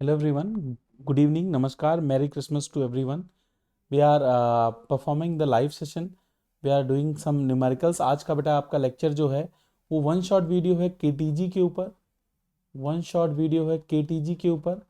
Hello everyone, good evening, namaskar, Merry Christmas to everyone. We are performing the live session. We are doing some numericals. आज का बेटा आपका lecture जो है वो वन शॉट वीडियो है केटीजी के ऊपर, वन शॉट वीडियो है केटीजी के ऊपर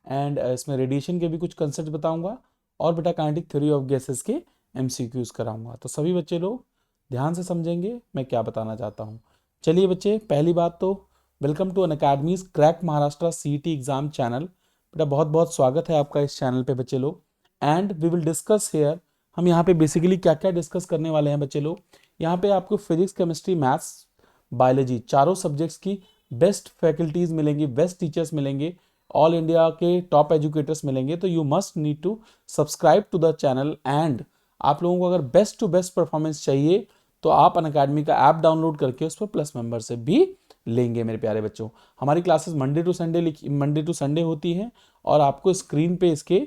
एंड इसमें रेडिएशन के भी कुछ कंसेप्ट बताऊंगा और बेटा काइनेटिक थ्योरी ऑफ गैसेस के एमसीक्यूज कराऊंगा। तो सभी बच्चे लोग ध्यान से समझेंगे मैं क्या बताना चाहता हूँ। चलिए बच्चे, पहली बात तो welcome to Unacademy's crack Maharashtra CET exam channel. बेटा बहुत बहुत स्वागत है आपका इस चैनल पे बच्चे लोग। And we will discuss here, हम यहाँ पे बेसिकली क्या क्या डिस्कस करने वाले हैं बच्चे लोग। यहाँ पे आपको फिजिक्स, केमिस्ट्री, मैथ्स, बायोलॉजी चारों सब्जेक्ट्स की बेस्ट फैकल्टीज मिलेंगी, बेस्ट टीचर्स मिलेंगे, ऑल इंडिया के टॉप एजुकेटर्स मिलेंगे। तो you must need to subscribe to the channel and आप लोगों को अगर बेस्ट टू बेस्ट परफॉर्मेंस चाहिए तो आप अनअकैडमी का ऐप डाउनलोड करके उस पर प्लस मेंबर से भी लेंगे। मेरे प्यारे बच्चों, हमारी क्लासेस मंडे टू संडे होती हैं और आपको स्क्रीन पे इसके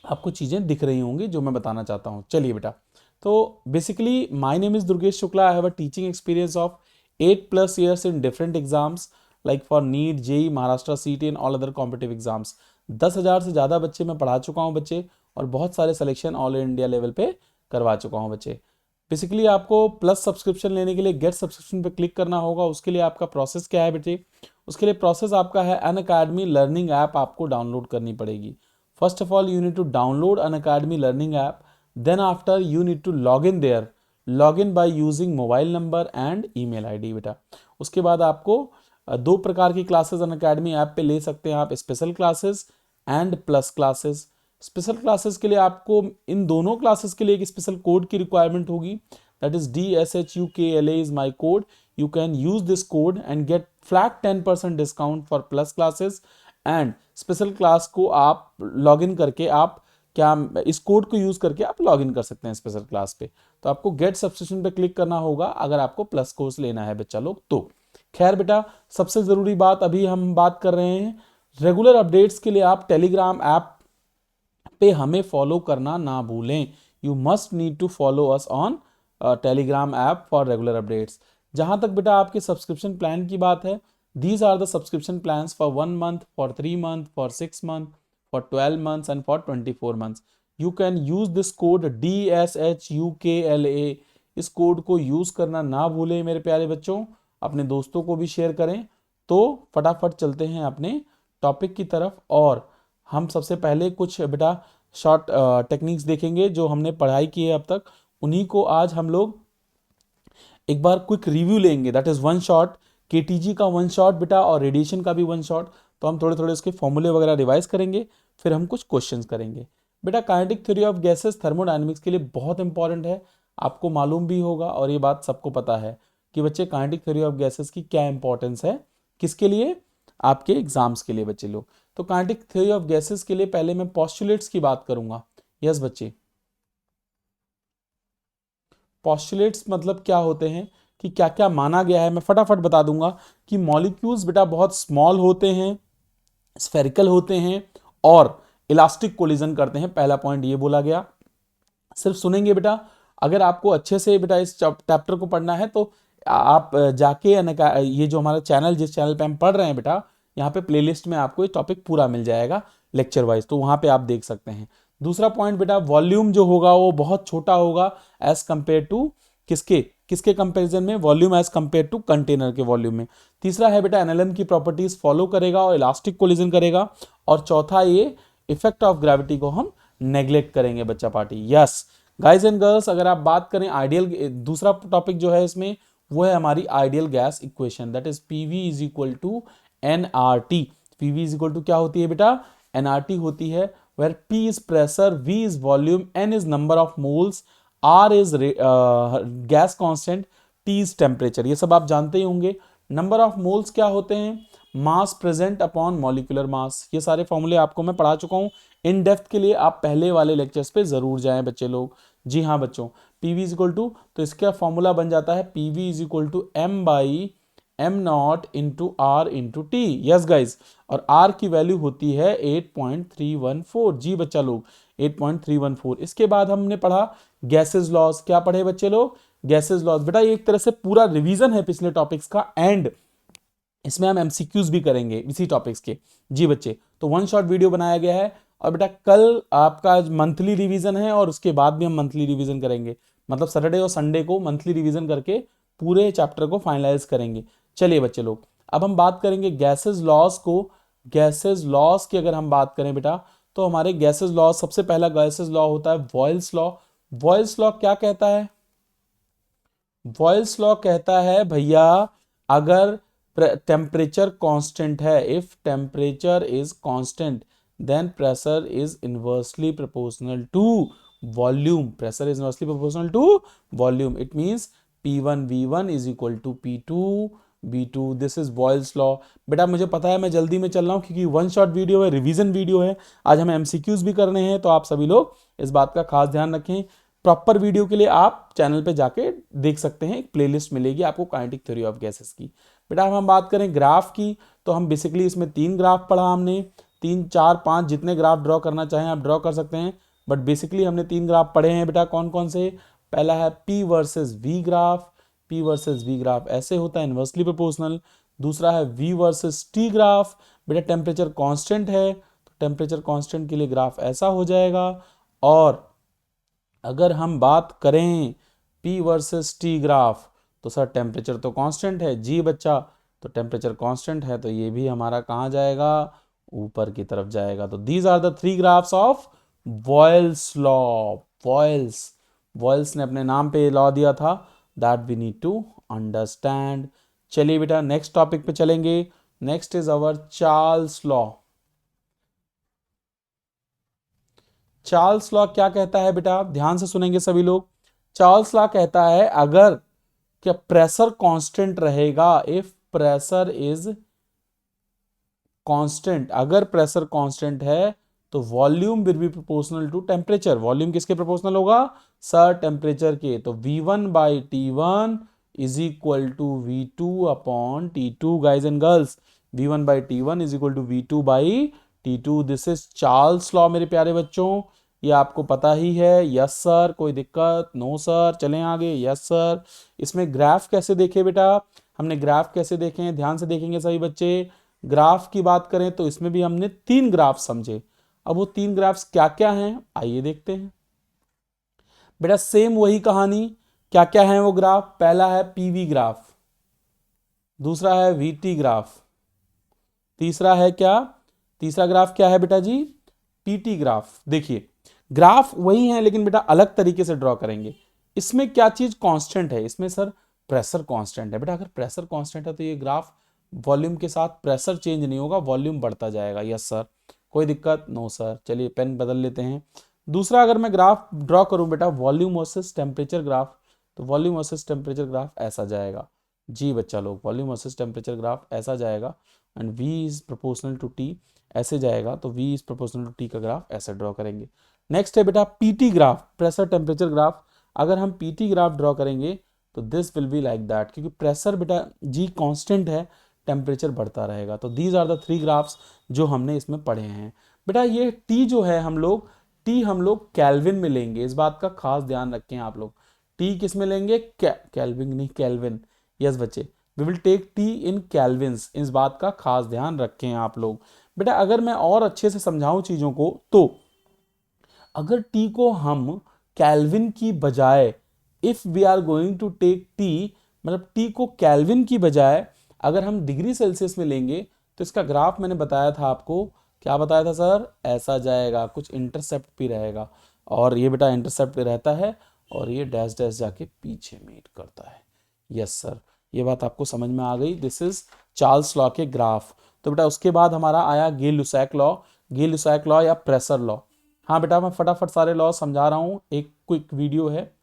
आपको चीज़ें दिख रही होंगी जो मैं बताना चाहता हूँ। चलिए बेटा, तो basically my name is Durgesh Shukla. I have a teaching experience of 8+ years in different exams like for NEET, JEE, Maharashtra CET and all other competitive exams. 10,000 से ज़्यादा बच्चे मैं पढ़ा चुका हूँ बच्चे, और बहुत सारे सिलेक्शन ऑल इंडिया लेवल पे करवा चुका हूँ बच्चे। बेसिकली आपको प्लस सब्सक्रिप्शन लेने के लिए गेट सब्सक्रिप्शन पे क्लिक करना होगा। उसके लिए आपका प्रोसेस क्या है बेटे? उसके लिए प्रोसेस आपका है अनअकैडमी लर्निंग ऐप आपको डाउनलोड करनी पड़ेगी। First of all you need to download Unacademy learning app, then after you need to log in there, log in by using mobile number and email ID बेटा। उसके बाद आपको दो प्रकार की क्लासेस अनअकैडमी ऐप पे ले सकते हैं आप, special classes and plus classes. Special classes के लिए आपको इन दोनों क्लासेस के लिए एक स्पेशल कोड की रिक्वायरमेंट होगी, that is DSHUKLA is my code. You can use this code and get flat 10% discount for plus classes. And special class को आप लॉग इन करके आप क्या इस कोड को यूज करके आप लॉग इन कर सकते हैं स्पेशल क्लास पे। तो आपको गेट सब्सक्रिप्शन पे क्लिक करना होगा अगर आपको प्लस कोर्स लेना है बच्चा लोग तो। खैर बेटा, सबसे जरूरी बात अभी हम बात कर रहे हैं रेगुलर अपडेट्स के लिए आप टेलीग्राम ऐप पे हमें फॉलो करना ना भूलें। You must need to follow us on Telegram app for regular updates. जहां तक बेटा आपके सब्सक्रिप्शन प्लान की बात है, these are the subscription plans for 1 month, for 3 month, for 6 month, for 12 months and for 24 months। You can use this code DSHUKLA। इस कोड को यूज करना ना भूलें मेरे प्यारे बच्चों, अपने दोस्तों को भी शेयर करें। तो फटाफट चलते हैं अपने टॉपिक की तरफ और हम सबसे पहले कुछ बेटा शॉर्ट टेक्निक्स देखेंगे जो हमने पढ़ाई की है अब तक, उन्हीं को आज हम लोग एक बार क्विक रिव्यू लेंगे। That is one shot, KTG का वन शॉट बेटा और रेडिएशन का भी वन शॉट। तो हम थोड़े थोड़े उसके फॉर्मूले वगैरह रिवाइज करेंगे, फिर हम कुछ क्वेश्चंस करेंगे। बेटा kinetic theory of gases thermodynamics के लिए बहुत इंपॉर्टेंट है, आपको मालूम भी होगा और ये बात सबको पता है कि बच्चे काइनेटिक थ्योरी ऑफ गैसेस की क्या इंपॉर्टेंस है, किसके लिए, आपके एग्जाम्स के लिए बच्चे लोग। तो काइनेटिक थ्योरी ऑफ गैसेस के लिए पहले मैं पोस्टुलेट्स की बात करूंगा। यस बच्चे, पोस्टुलेट्स मतलब क्या होते हैं कि क्या क्या माना गया है, मैं फटाफट बता दूंगा कि मॉलिक्यूल्स बेटा बहुत स्मॉल होते हैं, स्फेरिकल होते हैं और इलास्टिक कोलिजन करते हैं। पहला पॉइंट ये बोला गया। सिर्फ सुनेंगे बेटा, अगर आपको अच्छे से बेटा इस चैप्टर को पढ़ना है तो आप जाके ये जो हमारा चैनल, जिस चैनल पे हम पढ़ रहे हैं बेटा, यहाँ पे प्लेलिस्ट में आपको ये टॉपिक पूरा मिल जाएगा लेक्चर वाइज, तो वहां पे आप देख सकते हैं। दूसरा पॉइंट बेटा, वॉल्यूम जो होगा वो बहुत छोटा होगा एज कंपेयर टू किसके किसके कंपैरिजन में, volume as compare to container के वॉल्यूम में। तीसरा है बेटा एनएलएम की प्रॉपर्टीज फॉलो करेगा और इलास्टिक कोलिजन करेगा। और चौथा ये इफेक्ट ऑफ ग्रेविटी को हम नेग्लेक्ट करेंगे बच्चा party. Yes guys and girls, अगर आप बात करें आइडियल, दूसरा टॉपिक जो है इसमें वो है हमारी ideal gas equation, that is PV is equal to NRT। PV is equal to क्या होती है बेटा? NRT होती है, where P is pressure, V is volume, N is number of moles, R is gas constant, T is temperature. ये सब आप जानते ही होंगे। नंबर ऑफ मोल्स क्या होते हैं? मास प्रेजेंट अपॉन मॉलिक्यूलर मास। ये सारे फॉर्मूले आपको मैं पढ़ा चुका हूं। इन डेप्थ के लिए आप पहले वाले लेक्चर्स पे जरूर जाएं बच्चे लोग। जी हाँ बच्चों, PV इज इक्वल टू, तो इसका फॉर्मूला बन जाता है PV is equal to M/m0 into R into T। Yes guys, और R की वैल्यू होती है 8.314। जी बच्चा लोग, 8.314। इसके बाद हमने पढ़ा गैसेस लॉज। क्या पढ़े बच्चे लोग? Gases laws. बेटा ये एक तरह से पूरा रिवीजन है पिछले टॉपिक्स का एंड इसमें हम एमसीक्यूज भी करेंगे इसी टॉपिक्स के। जी बच्चे, तो वन शॉट वीडियो बनाया गया है। और बेटा कल आपका मंथली रिवीजन है और उसके बाद भी हम मंथली रिवीजन करेंगे, मतलब सैटरडे और संडे को मंथली रिवीजन करके पूरे चैप्टर को फाइनलाइज करेंगे। चलिए बच्चे लोग, अब हम बात करेंगे गैसेस लॉस को। गैसेस लॉस की अगर हम बात करें बेटा, तो हमारे गैसेस लॉ, सबसे पहला गैसेस लॉ होता है बॉयल्स लॉ। बॉयल्स लॉ क्या कहता है? बॉयल्स लॉ कहता है भैया, अगर टेम्परेचर कांस्टेंट है, if temperature is constant then pressure is inversely proportional to volume. Pressure is inversely proportional to volume. It means P1 V1 is equal to P2 B2। This is Boyle's law. बेटा मुझे पता है मैं जल्दी में चल रहा हूं क्योंकि वन शॉट वीडियो है, रिवीजन वीडियो है, आज हमें एमसीक्यूज भी करने हैं, तो आप सभी लोग इस बात का खास ध्यान रखें। प्रॉपर वीडियो के लिए आप चैनल पे जाके देख सकते हैं, एक प्लेलिस्ट मिलेगी आपको काइनेटिक थ्योरी ऑफ गैसेस की। बेटा अब हम बात करें ग्राफ की, तो हम बेसिकली इसमें 3 ग्राफ पढ़ा हमने, 3 4 5 जितने ग्राफ ड्रॉ करना चाहें आप ड्रॉ कर सकते हैं, बट बेसिकली हमने 3 ग्राफ पढ़े हैं बेटा। कौन कौन से? पहला है P versus V graph. P versus V graph ऐसे होता है, इनवर्सली प्रोपोर्शनल। दूसरा है V वर्सेस T ग्राफ। बेटा टेम्परेचर कांस्टेंट है तो टेम्परेचर कांस्टेंट के लिए ग्राफ ऐसा हो जाएगा। और अगर हम बात करें P वर्सेस T ग्राफ, तो सर टेम्परेचर तो कांस्टेंट है जी बच्चा, तो टेम्परेचर कांस्टेंट है तो ये भी हमारा कहाँ जाएगा? ऊपर की तरफ जाएगा। तो these are the 3 graphs of Boyle's law. Boyle's Boyle's ने अपने नाम पे लॉ दिया था, that we need to understand. चलिए बेटा नेक्स्ट टॉपिक पे चलेंगे। Next is our Charles law. Charles law क्या कहता है बेटा? ध्यान से सुनेंगे सभी लोग। चार्ल्स लॉ कहता है अगर क्या प्रेशर कांस्टेंट रहेगा, इफ प्रेशर इज कांस्टेंट, अगर प्रेशर कांस्टेंट है तो volume will be proportional to temperature. Volume किसके प्रोपोर्शनल होगा? सर टेम्परेचर के। तो V1 by T1 is equal to V2 upon T2 guys and girls. V1 by T1 is equal to V2 by T2। This is Charles law मेरे प्यारे बच्चों, ये आपको पता ही है। यस सर, कोई दिक्कत? No sir. चलें आगे। Yes sir. इसमें ग्राफ कैसे देखे बेटा? हमने ग्राफ कैसे देखे हैं, ध्यान से देखेंगे सभी बच्चे। ग्राफ की बात करें तो इसमें भी हमने 3 ग्राफ समझे। अब वो 3 ग्राफ्स क्या क्या हैं आइए देखते हैं। बेटा सेम वही कहानी, क्या क्या है वो ग्राफ? पहला है पीवी ग्राफ, दूसरा है वीटी ग्राफ, तीसरा है क्या? तीसरा ग्राफ क्या है बेटा जी? PT graph. देखिए ग्राफ वही है लेकिन बेटा अलग तरीके से ड्रॉ करेंगे। इसमें क्या चीज कांस्टेंट है? इसमें सर प्रेशर कांस्टेंट है। बेटा अगर प्रेशर कांस्टेंट है तो ये ग्राफ वॉल्यूम के साथ प्रेशर चेंज नहीं होगा, वॉल्यूम बढ़ता जाएगा। Yes sir. कोई दिक्कत? No sir. चलिए पेन बदल लेते हैं। दूसरा अगर मैं ग्राफ ड्रॉ करूं बेटा वॉल्यूम वर्सेस टेम्परेचर ग्राफ, तो वॉल्यूम वर्सेस टेम्परेचर ग्राफ ऐसा जाएगा। जी बच्चा लोग, वॉल्यूम वर्सेस टेम्परेचर ग्राफ ऐसा जाएगा and V is proportional to T ऐसे जाएगा, तो V is proportional to T का ग्राफ ऐसे ड्रॉ करेंगे। नेक्स्ट है बेटा PT graph, pressure temperature graph. अगर हम पीटी ग्राफ ड्रॉ करेंगे तो this will be like that, क्योंकि प्रेशर बेटा जी कांस्टेंट है, टेम्परेचर बढ़ता रहेगा। तो दीज आर द 3 ग्राफ्स जो हमने इसमें पढ़े हैं। बेटा ये टी जो है हम लोग कैल्विन में लेंगे, इस बात का खास ध्यान रखें आप लोग। टी किस में लेंगे? कैल्विन नहीं, कैल्विन। यस बच्चे, वी विल टेक टी इन कैल्विन्स, इस बात का खास ध्यान रखें आप लोग। बेटा अगर मैं और अच्छे से समझाऊं चीजों को, तो अगर टी को हम कैल्विन की बजाय, if we are going to take T, मतलब टी को कैल्विन की बजाय अगर हम डिग्री सेल्सियस में लेंगे, तो इसका ग्राफ मैंने बताया था आपको, क्या बताया था सर? ऐसा जाएगा, कुछ इंटरसेप्ट भी रहेगा, और ये बेटा इंटरसेप्ट रहता है और ये डैश डैश जाके पीछे मीट करता है। यस सर, ये बात आपको समझ में आ गई। दिस इज चार्ल्स लॉ के ग्राफ। तो बेटा उसके बाद हमारा आया गे लुसैक लॉ। गे लुसैक लॉ या प्रेशर लॉ। हाँ बेटा मैं फटाफट सारे लॉ समझा रहा हूं, एक क्विक वीडियो है।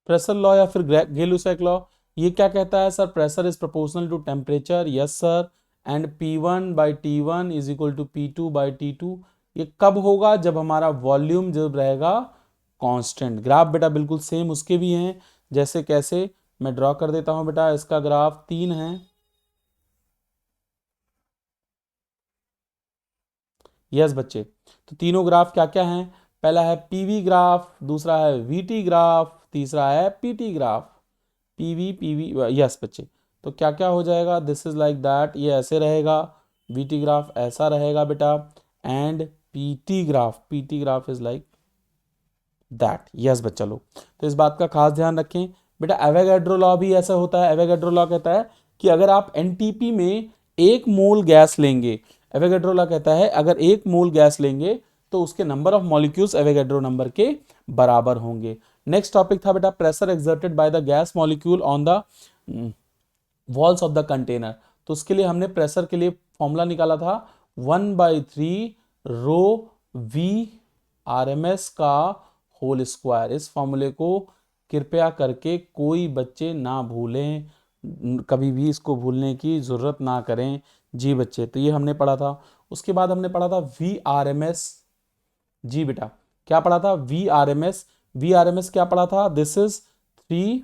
प्रेशर लॉ या फिर गे-लुसैक लॉ, ये क्या कहता है sir? Pressure is proportional to temperature. Yes sir. And P1 by T1 is equal to P2 by T2। ये कब होगा? जब हमारा वॉल्यूम जब रहेगा कांस्टेंट। ग्राफ बेटा बिल्कुल सेम उसके भी हैं, जैसे कैसे मैं ड्रॉ कर देता हूं बेटा। इसका ग्राफ 3 है। यस बच्चे, तो तीनों ग्राफ क्या क्या हैं? पहला है पीवी ग्राफ, दूसरा है वीटी ग्राफ, तीसरा है पीटी ग्राफ। पीवी यस बच्चे। तो क्या क्या हो जाएगा, दिस इज लाइक दैट, ये ऐसे रहेगा, वीटी ग्राफ ऐसा रहेगा बेटा, and PT graph is like that. Yes बच्चा लोग, तो इस बात का खास ध्यान रखें बेटा। एवोगैड्रो लॉ भी ऐसा होता है। एवोगैड्रो लॉ कहता है कि अगर आप एनटीपी में 1 मोल गैस लेंगे, एवोगैड्रो लॉ कहता है अगर 1 मोल गैस लेंगे तो उसके number of molecules Avogadro number के बराबर होंगे। नेक्स्ट टॉपिक था बेटा pressure exerted by the gas molecule on the walls of the container. तो उसके लिए हमने प्रेशर के लिए फॉर्मूला निकाला था 1/3 रो वी RMS का होल स्क्वायर। इस फॉर्मूले को कृपया करके कोई बच्चे ना भूलें, कभी भी इसको भूलने की जरूरत ना करें जी बच्चे। तो ये हमने पढ़ा था। उसके बाद हमने पढ़ा था VRMS। जी बेटा, क्या पढ़ा था? VRMS। VRMS क्या पढ़ा था? This is 3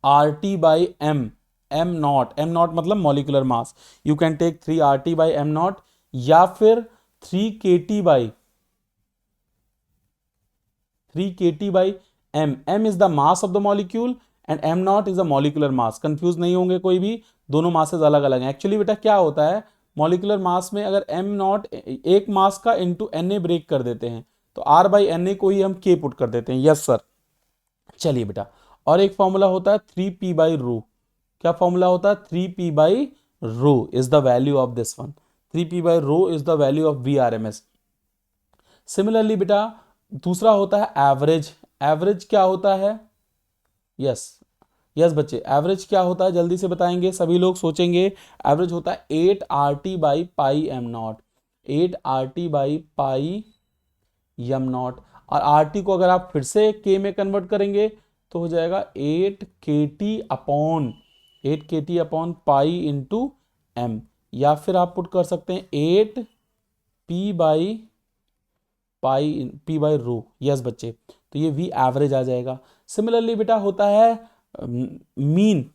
RT/m। m naught मतलब molecular mass. You can take 3 RT/m0 या फिर 3 kT/m। m is the mass of the molecule and m0 is the molecular mass। Confuse नहीं होंगे कोई भी, दोनों मासेस अलग अलग हैं। एक्चुअली बेटा क्या होता है, मॉलिकुलर मास में अगर m0 एक मास का इंटू Na ब्रेक कर देते हैं तो R/Na को ही हम K पुट कर देते हैं। Yes sir. चलिए बेटा, और एक फॉर्मूला होता है 3p/ρ। क्या फॉर्मूला होता है? 3p/ρ is the value of this one. 3p/ρ is the value of VRMS। Similarly बेटा दूसरा होता है एवरेज। एवरेज क्या होता है? यस यस बच्चे, एवरेज क्या होता है जल्दी से बताएंगे, सभी लोग सोचेंगे। एवरेज होता है 8RT/πm0। 8RT/πm0। और RT को अगर आप फिर से K में कन्वर्ट करेंगे तो हो जाएगा 8kT/π/m। या फिर आप पुट कर सकते हैं 8p/ρ। यस बच्चे, तो ये V एवरेज आ जाएगा। सिमिलरली बेटा होता है मीन,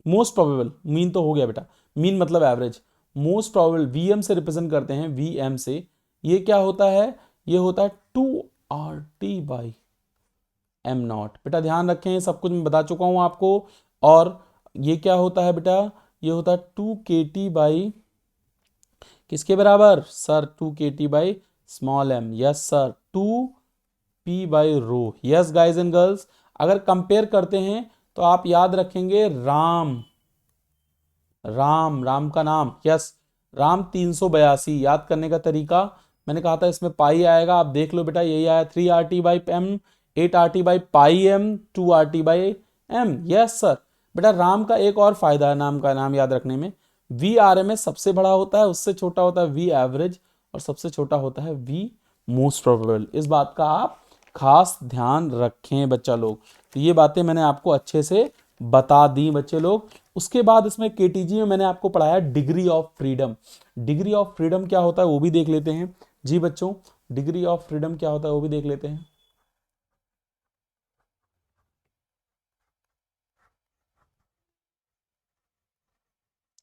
मोस्ट प्रोबेबल। मीन तो हो गया बेटा, मीन मतलब एवरेज। मोस्ट प्रोबेबल VM से रिप्रेजेंट करते हैं, VM से। ये क्या होता है? ये होता है 2RT/m0। बेटा ध्यान रखें, सब कुछ मैं बता चुका हूं आपको। और ये क्या होता है बेटा? ये होता है 2kT/ किसके बराबर sir? 2kT/m। Yes sir, 2p/ρ। Yes guys and girls, अगर कंपेयर करते हैं तो आप याद रखेंगे राम का नाम। यस, राम 382। याद करने का तरीका मैंने कहा था इसमें पाई आएगा, आप देख लो बेटा, यही आया 3RT/m, 8RT/πm, 2RT/m। Yes sir. बेटा राम का एक और फायदा है नाम का नाम याद रखने में, VRMS सबसे बड़ा होता है, उससे छोटा होता है V एवरेज, और सबसे छोटा होता है V मोस्ट प्रोबेबल। इस बात का आप खास ध्यान रखें बच्चा लोग। तो ये बातें मैंने आपको अच्छे से बता दी बच्चे लोग। उसके बाद इसमें KTG में मैंने आपको पढ़ाया degree of freedom. Degree of freedom क्या होता है वो भी देख लेते हैं जी बच्चों। डिग्री ऑफ फ्रीडम क्या होता है वो भी देख लेते हैं।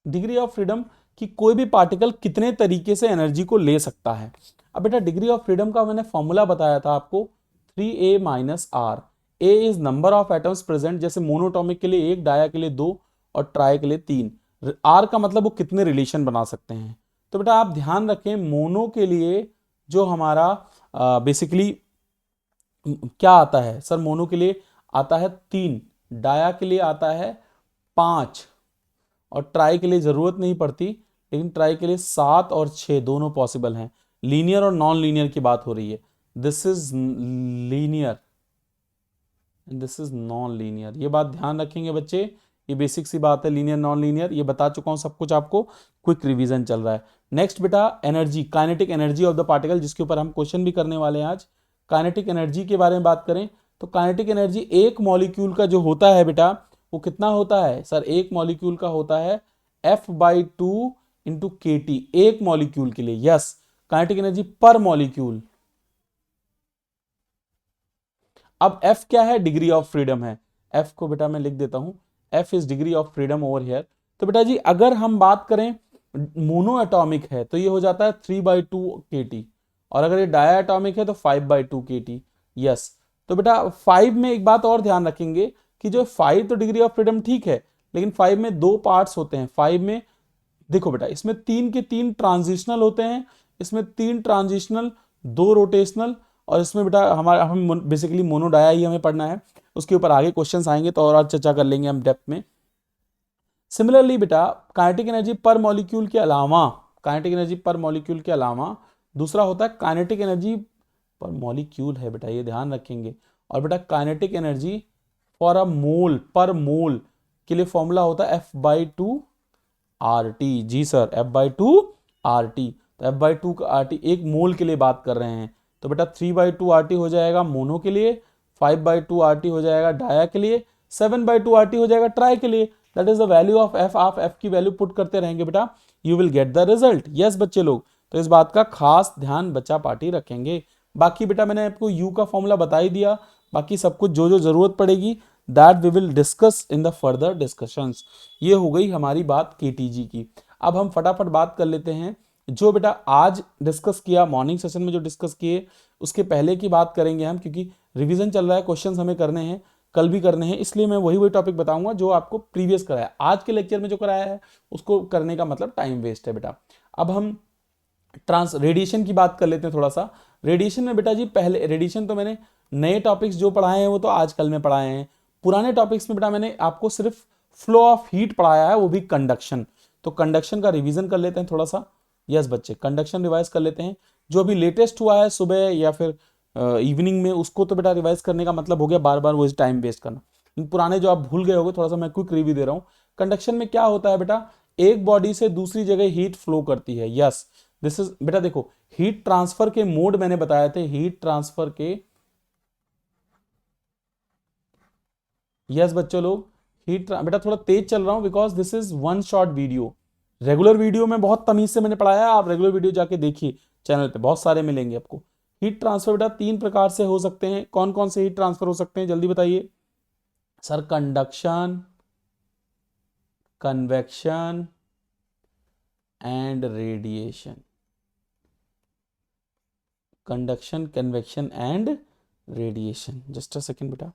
डिग्री ऑफ फ्रीडम कि कोई भी पार्टिकल कितने तरीके से एनर्जी को ले सकता है। अब बेटा डिग्री ऑफ फ्रीडम का मैंने फॉर्मूला बताया था आपको, 3a-r। A is number of atoms present, जैसे मोनोटॉमिक के लिए 1, डाया के लिए 2 और ट्राई के लिए 3। आर का मतलब वो कितने रिलेशन बना सकते हैं। तो बेटा आप ध्यान रखें, मोनो के लिए जो हमारा बेसिकली क्या आता है सर? मोनो के लिए आता है 3, डाया के लिए आता है 5, और ट्राई के लिए जरूरत नहीं पड़ती, लेकिन ट्राई के लिए 7 और 6 दोनों पॉसिबल हैं। लीनियर और नॉन लीनियर की बात हो रही है। This is linear, this is non linear. ये बात ध्यान रखेंगे बच्चे, ये बेसिक सी बात है, लीनियर नॉन लीनियर ये बता चुका हूं सब कुछ आपको, क्विक रिवीजन चल रहा है। नेक्स्ट बेटा energy, kinetic energy of the particle, जिसके ऊपर हम क्वेश्चन भी करने वाले हैं आज। काइनेटिक एनर्जी के बारे में बात करें तो काइनेटिक एनर्जी एक मॉलिक्यूल का जो होता है बेटा वो कितना होता है सर? एक मॉलिक्यूल का होता है F/2 इंटू KT, एक मॉलिक्यूल के लिए। यस, काइनेटिक एनर्जी पर मॉलिक्यूल। अब F क्या है? डिग्री ऑफ फ्रीडम है। F को बेटा मैं लिख देता हूं, F is degree of freedom over here. तो बेटा जी अगर हम बात करें मोनो एटॉमिक है तो ये हो जाता है 3/2 KT, और अगर ये डायटोमिक है तो 5/2 kT। यस, तो बेटा 5 में एक बात और ध्यान रखेंगे कि जो 5 तो डिग्री ऑफ फ्रीडम ठीक है, लेकिन 5 में दो पार्ट्स होते हैं। 5 में देखो बेटा, इसमें 3 के 3 ट्रांजिशनल होते हैं, इसमें 3 ट्रांजिशनल, 2 रोटेशनल, और इसमें बेटा हमारा हम बेसिकली मोनोडाया ही हमें पढ़ना है। उसके ऊपर आगे क्वेश्चंस आएंगे तो और चर्चा कर लेंगे हम डेप्थ में। सिमिलरली बेटा काइनेटिक एनर्जी पर मॉलिक्यूल के अलावा, काइनेटिक एनर्जी पर मॉलिक्यूल के अलावा दूसरा होता है काइनेटिक एनर्जी पर मॉलिक्यूल है बेटा, ये ध्यान रखेंगे। और बेटा काइनेटिक एनर्जी फॉर अ मोल, पर मोल के लिए फॉर्मूला होता है F/2 RT। जी सर, F/2 RT। तो F/2 का RT एक मोल के लिए बात कर रहे हैं, तो बेटा 3/2 RT हो जाएगा मोनो के लिए, 5/2 RT हो जाएगा डाया के लिए, 7/2 RT हो जाएगा ट्राई के लिए। That is the value of F। आप F की वैल्यू पुट करते रहेंगे बेटा, you will get the result. Yes बच्चे लोग, तो इस बात का खास ध्यान बच्चा पार्टी रखेंगे। बाकी बेटा मैंने आपको U का फॉर्मूला बता ही दिया, बाकी सब कुछ जो जो जरूरत पड़ेगी that we will discuss in the further discussions. ये हो गई हमारी बात KTG की। अब हम फटाफट बात कर लेते हैं जो बेटा आज डिस्कस किया, मॉर्निंग सेशन में जो डिस्कस किए उसके पहले की बात करेंगे हम, क्योंकि रिवीजन चल रहा है, क्वेश्चंस हमें करने हैं, कल भी करने हैं, इसलिए मैं वही टॉपिक बताऊंगा जो आपको प्रीवियस कराया। आज के लेक्चर में जो कराया है उसको करने का मतलब टाइम वेस्ट है बेटा। अब हम रेडिएशन की बात कर लेते हैं थोड़ा सा। रेडिएशन में बेटा जी पहले रेडिएशन तो मैंने नए टॉपिक्स जो पढ़ाए हैं वो तो आजकल में पढ़ाए हैं, पुराने टॉपिक्स में बेटा मैंने आपको सिर्फ फ्लो ऑफ हीट पढ़ाया है, वो भी कंडक्शन। तो कंडक्शन का रिवीजन कर लेते हैं थोड़ा सा। यस बच्चे, कंडक्शन रिवाइज कर लेते हैं। जो अभी लेटेस्ट हुआ है सुबह या फिर इवनिंग में, उसको तो बेटा रिवाइज करने का मतलब हो गया बार बार वही टाइम वेस्ट करना। पुराने जो आप भूल गए होंगे, थोड़ा सा मैं क्विक रिव्यू दे रहा हूं। कंडक्शन में क्या होता है बेटा, एक बॉडी से दूसरी जगह हीट फ्लो करती है। यस, दिस इज बेटा देखो, हीट ट्रांसफर के मोड मैंने बताए थे, हीट ट्रांसफर के। यस बच्चों लोग, बेटा थोड़ा तेज चल रहा हूं because this is one shot video. Regular video में बहुत तमीज से मैंने पढ़ाया है, आप रेगुलर वीडियो जाके देखिए, चैनल पे बहुत सारे मिलेंगे आपको। हीट ट्रांसफर बेटा 3 प्रकार से हो सकते हैं। कौन कौन से हीट ट्रांसफर हो सकते हैं जल्दी बताइए sir. Conduction, convection and radiation. Conduction, convection and radiation. Just a second बेटा।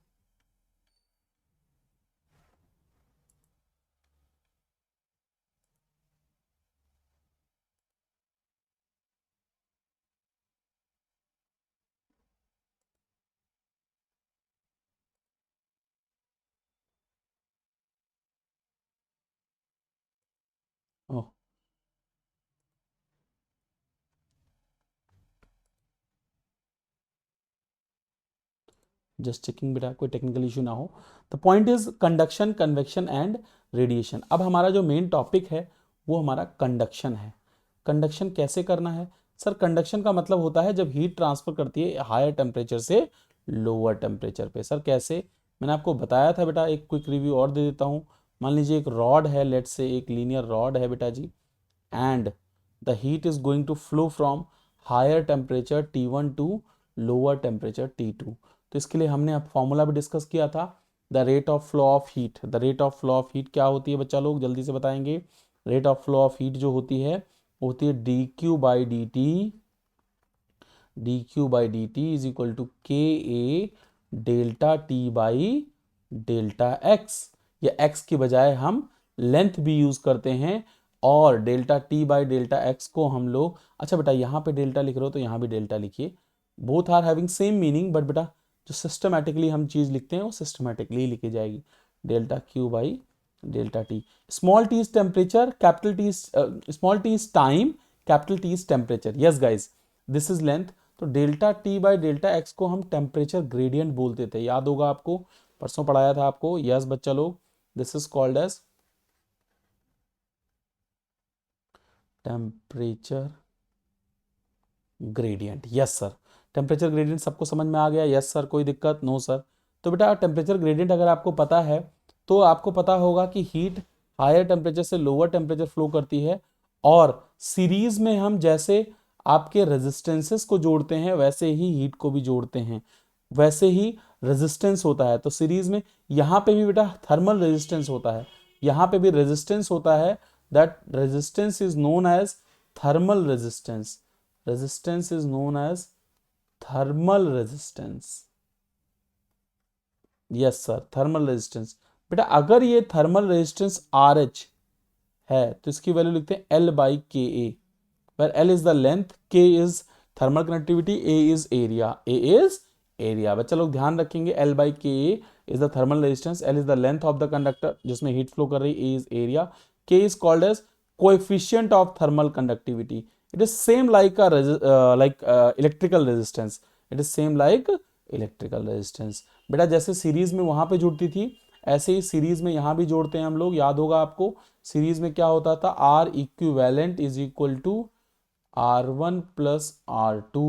ओह, जस्ट चेकिंग बेटा कोई टेक्निकल इशू ना हो। The point is conduction, convection and radiation. अब हमारा जो मेन टॉपिक है वो हमारा कंडक्शन है। कंडक्शन कैसे करना है सर? कंडक्शन का मतलब होता है जब हीट ट्रांसफर करती है हायर टेम्परेचर से लोअर टेम्परेचर पे। सर कैसे? मैंने आपको बताया था बेटा, एक क्विक रिव्यू और दे देता हूँ। मान लीजिए एक रॉड है, लेट्स से एक लीनियर रॉड है बेटा जी, and the heat is going to flow from higher temperature T1 to lower temperature T2। तो इसके लिए हमने अब फॉर्मूला भी डिस्कस किया था, the rate of flow of heat. The rate of flow of heat क्या होती है बच्चा लोग जल्दी से बताएंगे? Rate of flow of heat जो होती है वो होती है dQ/dt, dQ/dt is equal to KA delta T by delta x. या एक्स की बजाय हम लेंथ भी यूज करते हैं, और delta T by delta x को हम लोग, अच्छा बेटा यहाँ पे डेल्टा लिख रहे हो तो यहाँ भी डेल्टा लिखिए, both are having same meaning, but बेटा जो सिस्टमैटिकली हम चीज लिखते हैं वो सिस्टमैटिकली लिखी जाएगी, delta Q by delta T। Small T is temperature, capital T small T is time, capital T is temperature. Yes guys, this is length. तो delta T by delta x को हम टेम्परेचर ग्रेडियंट बोलते थे, याद होगा आपको, परसों पढ़ाया था आपको। यस बच्चा लोग, this is called as temperature gradient. Yes sir, temperature gradient सबको समझ में आ गया? यस सर, कोई दिक्कत? No sir. तो बेटा टेम्परेचर ग्रेडियंट अगर आपको पता है तो आपको पता होगा कि हीट हायर टेम्परेचर से लोअर टेम्परेचर फ्लो करती है, और सीरीज में हम जैसे आपके रेजिस्टेंसेस को जोड़ते हैं वैसे ही हीट को भी जोड़ते हैं, वैसे ही रेजिस्टेंस होता है। तो सीरीज में यहाँ पे भी बेटा थर्मल रेजिस्टेंस होता है, यहाँ पे भी रेजिस्टेंस होता है, that resistance is known as thermal resistance. Resistance is known as thermal resistance. Yes sir, thermal resistance. बेटा अगर ये थर्मल रेजिस्टेंस आर एच है तो इसकी वैल्यू लिखते हैं L बाई के ए, where L is the length, K is thermal conductivity, A is area, A is area। बच्चा लोग ध्यान रखेंगे, L by K is the thermal resistance, L is the length of the conductor जिसमें heat flow कर रही, A is area, K is called as coefficient of thermal conductivity। It is same like a electrical resistance, it is same like electrical resistance। बेटा जैसे series में वहां पे जुड़ती थी ऐसे ही सीरीज में यहां भी जोड़ते हैं हम लोग, याद होगा आपको। सीरीज में क्या होता था, R equivalent is equal to R1 plus R2,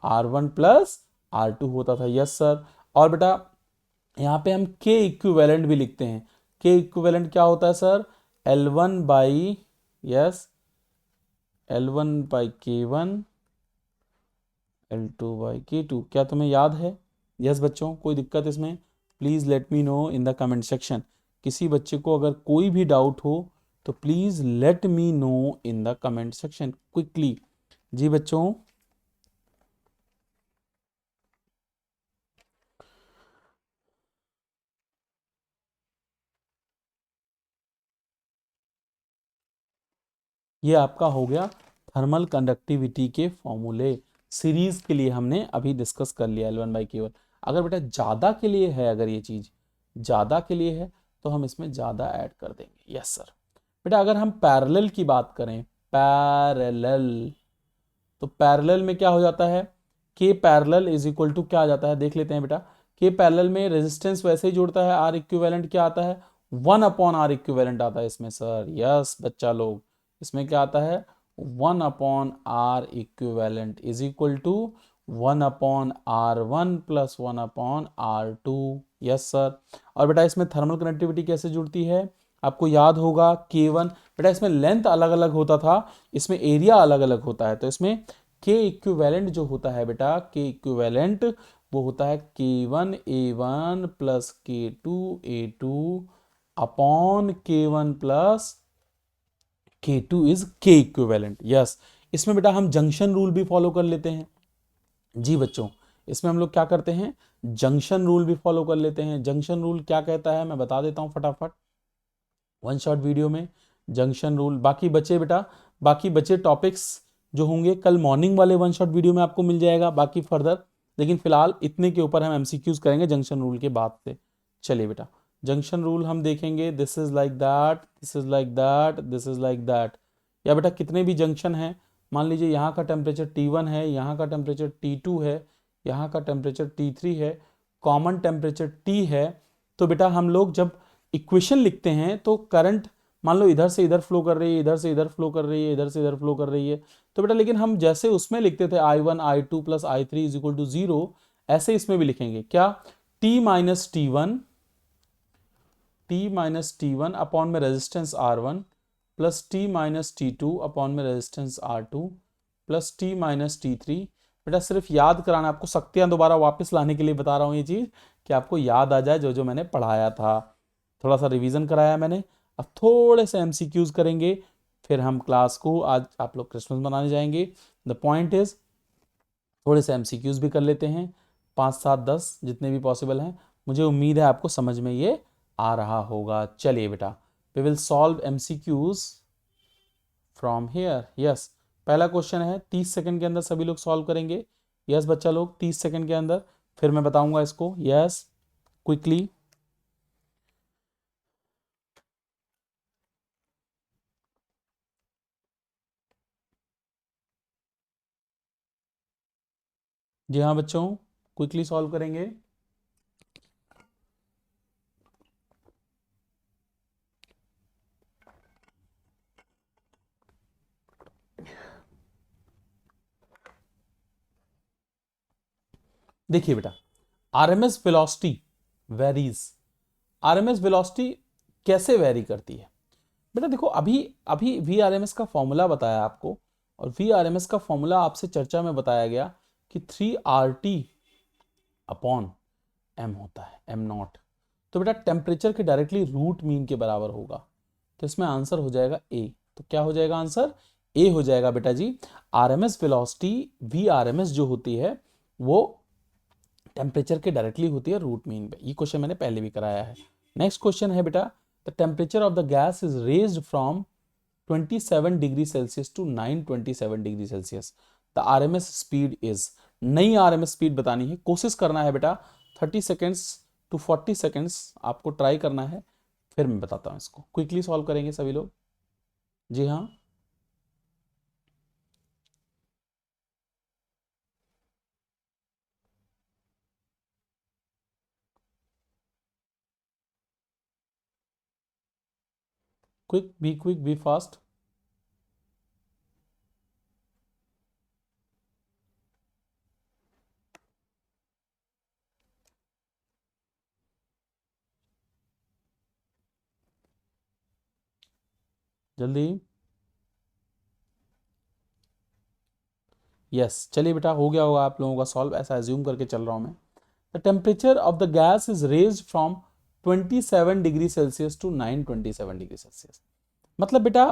R1 plus R2 होता था। Yes sir. और बेटा यहाँ पे हम K इक्विवेलेंट भी लिखते हैं। K इक्विवेलेंट क्या होता है sir, L1 by, yes, L1 by K1, L2 by K2। क्या तुम्हें याद है? यस बच्चों, कोई दिक्कत इसमें? Please let me know in the comment section. किसी बच्चे को अगर कोई भी डाउट हो तो please let me know in the comment section quickly. जी बच्चों, ये आपका हो गया थर्मल कंडक्टिविटी के फॉर्मूले। सीरीज के लिए हमने अभी डिस्कस कर लिया L1 बाई K1। अगर बेटा ज़्यादा के लिए है, अगर ये चीज़ ज़्यादा के लिए है तो हम इसमें ज़्यादा ऐड कर देंगे। Yes sir. बेटा अगर हम पैरेलल की बात करें, पैरेलल, तो पैरेलल में क्या हो जाता है, के पैरेलल इज इक्वल टू क्या आ जाता है, देख लेते हैं बेटा। के पैरेलल में रेजिस्टेंस वैसे ही जुड़ता है, आर इक्विवेलेंट क्या आता है, 1 अपॉन आर इक्विवेलेंट आता है इसमें सर। यस बच्चा लोग, इसमें क्या आता है, 1 upon R equivalent is equal to 1 upon R1 plus 1 upon R2। Yes sir. और बेटा इसमें थर्मल कनेक्टिविटी कैसे जुड़ती है, आपको याद होगा K1। बेटा इसमें लेंथ अलग अलग होता था, इसमें एरिया अलग अलग होता है, तो इसमें K इक्विवेलेंट जो होता है बेटा, K इक्विवेलेंट वो होता है K1 A1 plus K2 A2 upon K1 plus K2 is K equivalent. Yes, इसमें बेटा हम जंक्शन रूल भी फॉलो कर लेते हैं। जी बच्चों, इसमें हम लोग क्या करते हैं, जंक्शन रूल भी फॉलो कर लेते हैं। जंक्शन रूल क्या कहता है मैं बता देता हूं फटाफट वन शॉट वीडियो में। जंक्शन रूल बाकी बचे टॉपिक्स जो होंगे कल मॉर्निंग वाले वन शॉट वीडियो में आपको मिल जाएगा बाकी फर्दर, लेकिन फिलहाल इतने के ऊपर हम एमसीक्यूज करेंगे जंक्शन रूल के बाद से। चलिए बेटा, जंक्शन रूल हम देखेंगे, this is like that, this is like that, this is like that. या बेटा कितने भी जंक्शन हैं, मान लीजिए यहाँ का टेम्परेचर T1 है, यहाँ का टेम्परेचर T2 है, यहाँ का टेम्परेचर T3 है, कॉमन टेम्परेचर T है। तो बेटा हम लोग जब इक्वेशन लिखते हैं तो करंट मान लो इधर से इधर फ्लो कर रही है, इधर से इधर फ्लो कर रही है, इधर से इधर फ्लो कर रही है, तो बेटा लेकिन हम जैसे उसमें लिखते थे I1 I2 plus I3 is equal to 0, ऐसे इसमें भी लिखेंगे क्या, T माइनस T1 अपॉन में resistance R1 plus T minus T2 upon में resistance R2 plus T minus T3। बेटा सिर्फ याद कराना, आपको शक्तियां दोबारा वापस लाने के लिए बता रहा हूँ ये चीज़, कि आपको याद आ जाए जो जो मैंने पढ़ाया था। थोड़ा सा रिवीजन कराया मैंने, अब थोड़े से एमसीक्यूज करेंगे, फिर हम क्लास को, आज आप लोग क्रिसमस मनाने जाएंगे, द पॉइंट इज थोड़े से एमसीक्यूज भी कर लेते हैं, 5 7 10 जितने भी पॉसिबल हैं। मुझे उम्मीद है आपको समझ में ये आ रहा होगा। चलिए बेटा, we will solve MCQs from here. Yes, पहला क्वेश्चन है 30 सेकंड के अंदर सभी लोग सॉल्व करेंगे। यस बच्चा लोग, 30 सेकंड के अंदर, फिर मैं बताऊंगा इसको। Yes, quickly. जी हाँ बच्चों, क्विकली सॉल्व करेंगे। देखिए बेटा, RMS velocity varies. RMS velocity कैसे वेरी करती है बेटा, देखो अभी अभी वी आरएमएस का फॉर्मूला बताया आपको, और वी आरएमएस का फॉर्मूला आपसे चर्चा में बताया गया कि 3RT अपॉन एम होता है, एम नॉट। तो बेटा टेम्परेचर के डायरेक्टली रूट मीन के बराबर होगा, तो इसमें आंसर हो जाएगा ए। तो क्या हो जाएगा आंसर, ए हो जाएगा बेटा जी। आरएमएस वेलोसिटी वी आरएमएस जो होती है वो टेम्परेचर के डायरेक्टली होती है रूट मीन पे। ये क्वेश्चन मैंने पहले भी कराया है। नेक्स्ट क्वेश्चन है बेटा, the temperature of the gas is raised from 27 degree Celsius to 927 degree Celsius, the RMS speed is. नई आरएमएस स्पीड बतानी है, कोशिश करना है बेटा 30 सेकेंड्स टू 40 सेकेंड्स आपको ट्राई करना है, फिर मैं बताता हूं इसको। क्विकली सॉल्व करेंगे सभी लोग। जी हाँ, क्विक बी फास्ट। जल्दी। यस, चलिए बेटा हो गया होगा आप लोगों का सॉल्व, ऐसा एज्यूम करके चल रहा हूं मैं। The temperature of the gas is raised from 27 degree Celsius to 927 degree Celsius. मतलब बेटा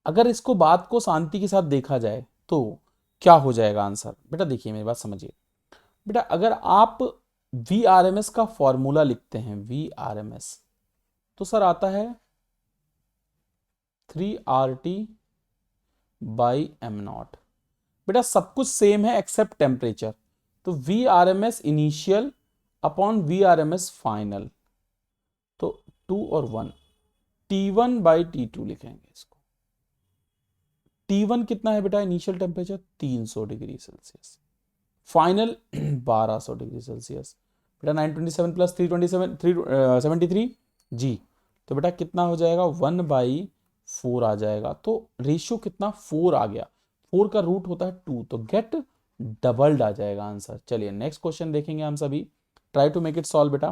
अगर इसको बात को शांति के साथ देखा जाए तो क्या हो जाएगा आंसर। बेटा देखिए मेरी बात समझिए। बेटा अगर आप वी आर एम एस का फॉर्मूला लिखते हैं, वी आर एम एस, तो सर आता है 3 RT बाई एम नॉट। बेटा सब कुछ सेम है एक्सेप्ट टेम्परेचर, तो V are M S initial upon V are M S final, तो 2 और 1, T1/T2 लिखेंगे इसको। T1 कितना है बेटा initial temperature 300 degree Celsius, final 1200 degree Celsius. बेटा 927 प्लस 327 373 जी, तो बेटा कितना हो जाएगा 1/4 आ जाएगा। तो रेशियो कितना 4 आ गया, 4 का रूट होता है 2, तो गेट डबल्ड आ जाएगा आंसर। चलिए नेक्स्ट क्वेश्चन देखेंगे हम सभी, try to make it solve बेटा।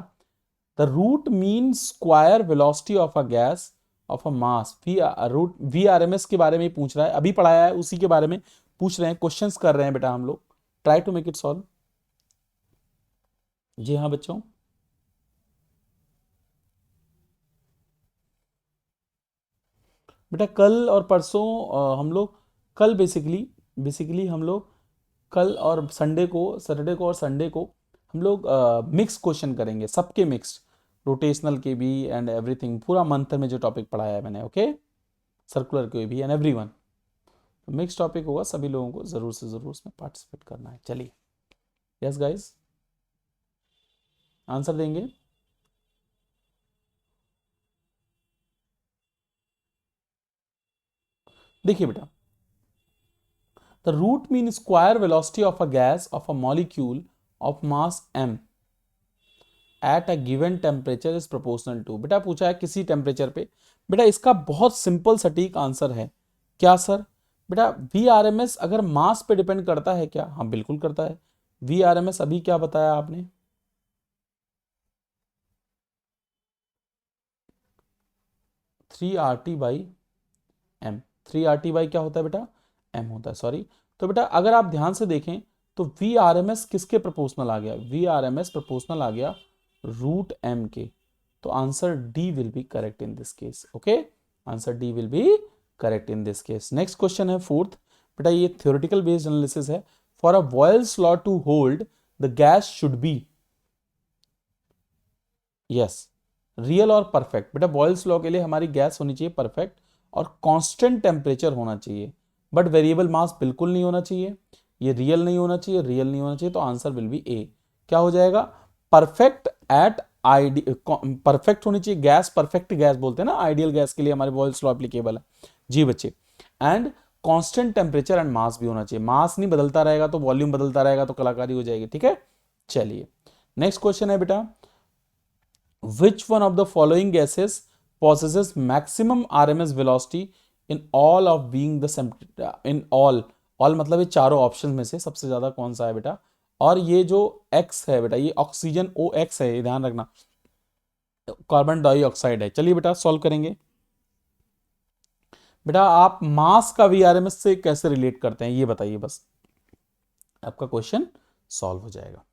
The root mean square velocity of a gas of a mass, root V are M S के बारे में ही पूछ रहा है, अभी पढ़ाया है उसी के बारे में पूछ रहे हैं, क्वेश्चंस कर रहे हैं बेटा हम लोग। Try to make it solve. जी हाँ बच्चों, बेटा कल और परसों हम लोग, कल बेसिकली हम लोग कल और संडे को, सैटरडे को और संडे को हम लोग मिक्स क्वेश्चन करेंगे, सबके मिक्स्ड, रोटेशनल के भी एंड एवरीथिंग, पूरा मंथ में जो टॉपिक पढ़ाया है मैंने, ओके, सर्कुलर के भी एंड एवरीवन, तो मिक्स टॉपिक होगा, सभी लोगों को जरूर से जरूर उसमें पार्टिसिपेट करना है। चलिए यस गाइस, आंसर देंगे। देखिए बेटा, the root mean square velocity of a gas of a molecule of mass m at a given temperature is proportional to. बेटा पूछा है किसी टेम्परेचर पे, बेटा इसका बहुत सिंपल सटीक आंसर है, क्या सर? बेटा वी आर एम एस अगर मास पे डिपेंड करता है क्या? हाँ बिल्कुल करता है। वी आर एम एस अभी क्या बताया आपने, 3 RT/m। 3 RT क्या होता है बेटा? m होता है, सॉरी। तो बेटा अगर आप ध्यान से देखें तो वी आर एम एस किसके प्रोपोर्शनल आ गया? V are M S proportional आ गया रूट m के, तो answer D will be correct in this case, okay, answer D will be correct in this case. Next question है fourth, बेटा ये थ्योरेटिकल बेस्ड एनालिसिस है। For a Boyle's law to hold the gas should be, yes, real और perfect. बेटा Boyle's law के लिए हमारी gas होनी चाहिए परफेक्ट और कांस्टेंट टेम्परेचर होना चाहिए, बट वेरिएबल मास बिल्कुल नहीं होना चाहिए, ये रियल नहीं होना चाहिए, रियल नहीं होना चाहिए, तो आंसर विल बी ए। क्या हो जाएगा? परफेक्ट एट आइडी, परफेक्ट होनी चाहिए गैस, परफेक्ट गैस बोलते हैं ना आइडियल गैस के लिए, हमारे बॉयल्स लॉ एप्लीकेबल है जी बच्चे। And constant temperature and mass भी होना चाहिए, मास नहीं बदलता रहेगा तो वॉल्यूम बदलता रहेगा तो कलाकारी हो जाएगी, ठीक है। चलिए नेक्स्ट क्वेश्चन है बेटा, which one of the following gases possesses maximum RMS velocity in all of being the in all मतलब ये चारों ऑप्शन में से सबसे ज्यादा कौन सा है बेटा? और ये जो X है बेटा, ये ऑक्सीजन OX है, ये ध्यान रखना, कार्बन डाइऑक्साइड है। चलिए बेटा सॉल्व करेंगे। बेटा आप मास का VRMS से कैसे रिलेट करते हैं ये बताइए, बस आपका क्वेश्चन सॉल्व हो जाएगा।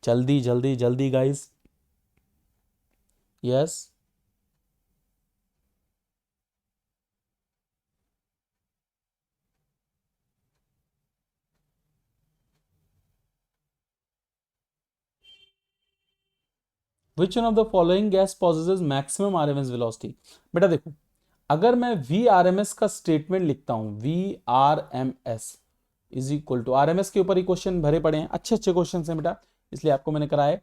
जल्दी जल्दी जल्दी guys, yes. Which one of the following gas possesses maximum RMS velocity. बेटा देखो, अगर मैं वी आर एम एस का स्टेटमेंट लिखता हूं, V are M S is equal to, R M S के ऊपर ही क्वेश्चन भरे पड़े हैं, अच्छे अच्छे क्वेश्चन हैं बेटा, इसलिए आपको मैंने कराए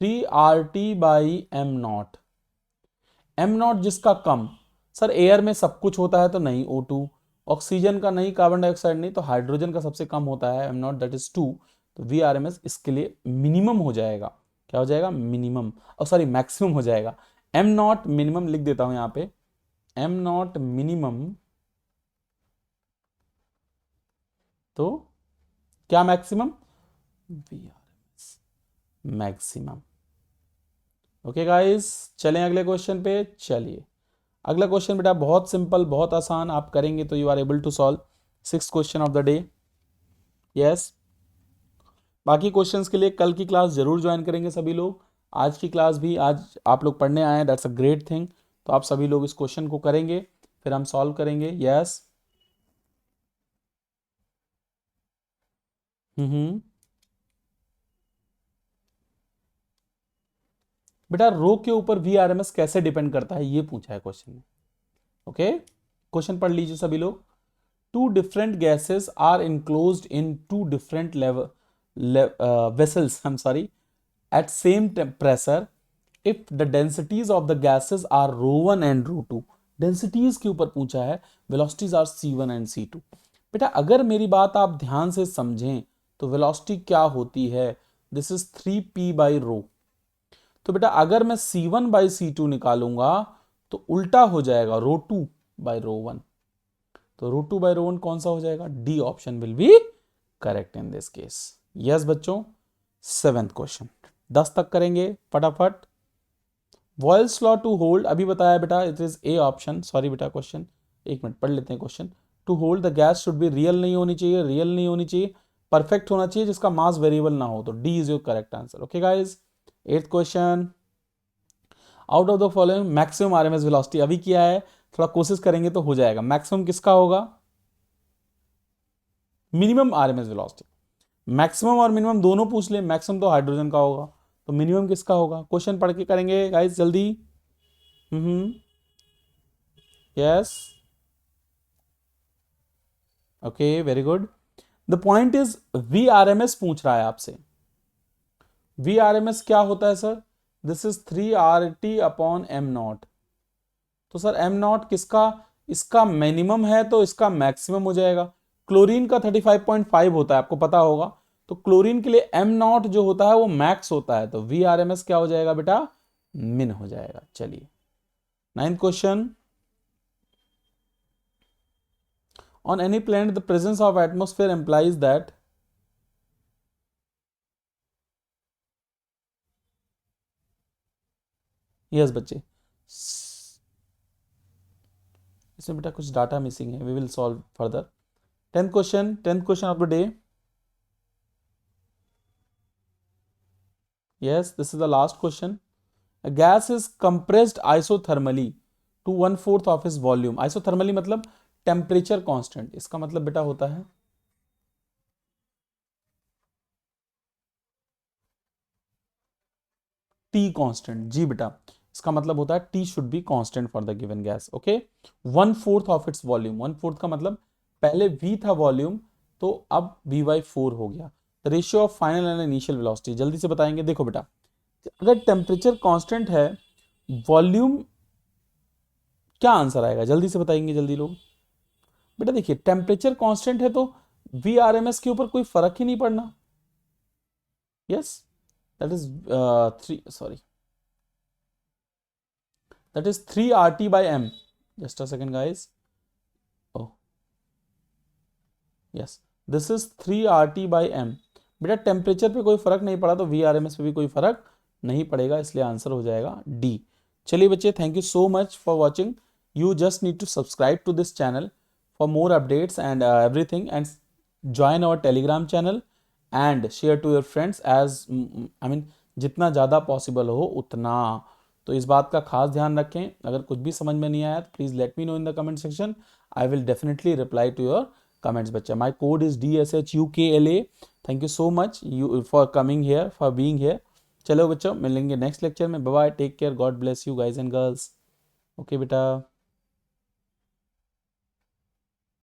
3RT by am not. Am not जिसका कम, सर एयर में सब कुछ होता है तो नहीं, O2, ऑक्सीजन का नहीं, कार्बन डाइऑक्साइड नहीं, तो हाइड्रोजन का सबसे कम होता है एम नॉट, दैट इज 2। तो वी आर एम एस इसके लिए मिनिमम हो जाएगा, क्या हो जाएगा, मिनिमम, और सॉरी मैक्सिमम हो जाएगा। एम नॉट मिनिमम लिख देता हूं यहां पे, एम नॉट मिनिमम, तो क्या maximum, V are M S maximum. Okay guys, चलें अगले क्वेश्चन पे। चलिए अगला क्वेश्चन बेटा बहुत सिंपल, बहुत आसान, आप करेंगे तो you are able to solve. 6th question of the day. Yes, बाकी क्वेश्चंस के लिए कल की क्लास जरूर ज्वाइन करेंगे सभी लोग। आज की क्लास भी, आज आप लोग पढ़ने आए, दैट्स अ ग्रेट थिंग। तो आप सभी लोग इस क्वेश्चन को करेंगे, फिर हम सॉल्व करेंगे। यस, बेटा रो के ऊपर वी आर एम एस कैसे डिपेंड करता है, ये पूछा है क्वेश्चन में। ओके, क्वेश्चन पढ़ लीजिए सभी लोग। Two different gases are enclosed in two different vessels, I'm sorry, at same pressure if the densities of the gases are ρ1 and ρ2। densities के ऊपर पूछा है, velocities are c1 and c2। बेटा अगर मेरी बात आप ध्यान से समझें तो velocity क्या होती है, this is 3p by rho। तो बेटा अगर मैं c1 by c2 निकालूंगा तो उल्टा हो जाएगा, ρ2 by ρ1। तो √2 by ρ1 कौन सा हो जाएगा, D option will be correct in this case. Yes बच्चों, 7th क्वेश्चन 10 तक करेंगे फटाफट। बॉयल्स लॉ टू होल्ड, अभी बताया बेटा, it is a option. Sorry बेटा, क्वेश्चन एक मिनट पढ़ लेते हैं। Question, to hold the gas should be real नहीं होनी चाहिए, रियल नहीं होनी चाहिए, परफेक्ट होना चाहिए जिसका मास वेरिएबल ना हो, तो D is your correct answer. Okay guys, 8th question, out of the following maximum RMS velocity, अभी किया है, थोड़ा कोशिश करेंगे तो हो जाएगा। मैक्सिमम किसका होगा, मिनिमम आरएमएस वेलोसिटी। मैक्सिमम और मिनिमम दोनों पूछ ले, मैक्सिमम तो हाइड्रोजन का होगा, तो मिनिमम किसका होगा, क्वेश्चन पढ़ के करेंगे गाइस जल्दी। Yes, okay, very good. The point is we are M S पूछ रहा है आपसे। वी आर एम एस क्या होता है sir, this is 3RT upon am not. तो सर एम नॉट किसका, इसका मिनिमम है तो इसका मैक्सिमम हो जाएगा। क्लोरीन का 35.5 होता है, आपको पता होगा, तो क्लोरीन के लिए एम नॉट जो होता है वो मैक्स होता है, तो वी आर एम एस क्या हो जाएगा बेटा, मिन हो जाएगा। चलिए 9th question, on any planet the presence of atmosphere implies that, yes बच्चे, इसमें बेटा कुछ डाटा मिसिंग है, we will solve further. 10th question of the day. Yes, this is the last question. A gas is compressed isothermally to 1/4 of its volume. Isothermally मतलब temperature constant, इसका मतलब बेटा होता है T कांस्टेंट। जी बेटा, इसका मतलब होता है T should be constant for the given gas. Okay, 1/4 of its volume, 1/4 का मतलब पहले V था वॉल्यूम, तो अब V/4 हो गया। The ratio of final and initial velocity जल्दी से बताएंगे। देखो बेटा, अगर टेम्परेचर कांस्टेंट है, वॉल्यूम, क्या आंसर आएगा जल्दी से बताएंगे जल्दी लोग। बेटा देखिए, टेम्परेचर कांस्टेंट है तो वी आर एम एस के ऊपर कोई फर्क ही नहीं पड़ना। Yes, that is 3RT by m। Just a second guys, oh yes, this is 3RT by m। बेटा टेम्परेचर पे कोई फर्क नहीं पड़ा तो वी आर एम एस पे भी कोई फर्क नहीं पड़ेगा, इसलिए आंसर हो जाएगा डी। चलिए बच्चे, thank you so much for watching. You just need to subscribe to this channel for more updates and everything, and join our Telegram channel and share to your friends as I mean जितना ज़्यादा possible हो उतना। तो इस बात का खास ध्यान रखें, अगर कुछ भी समझ में नहीं आया तो please let me know in the comment section, I will definitely reply to your comments बच्चा। My code is DSHUKLA। Thank you so much you for coming here, for being here. चलो बच्चों, मिलेंगे नेक्स्ट लेक्चर में। Bye bye, take care, God bless you guys and girls. Okay बेटा।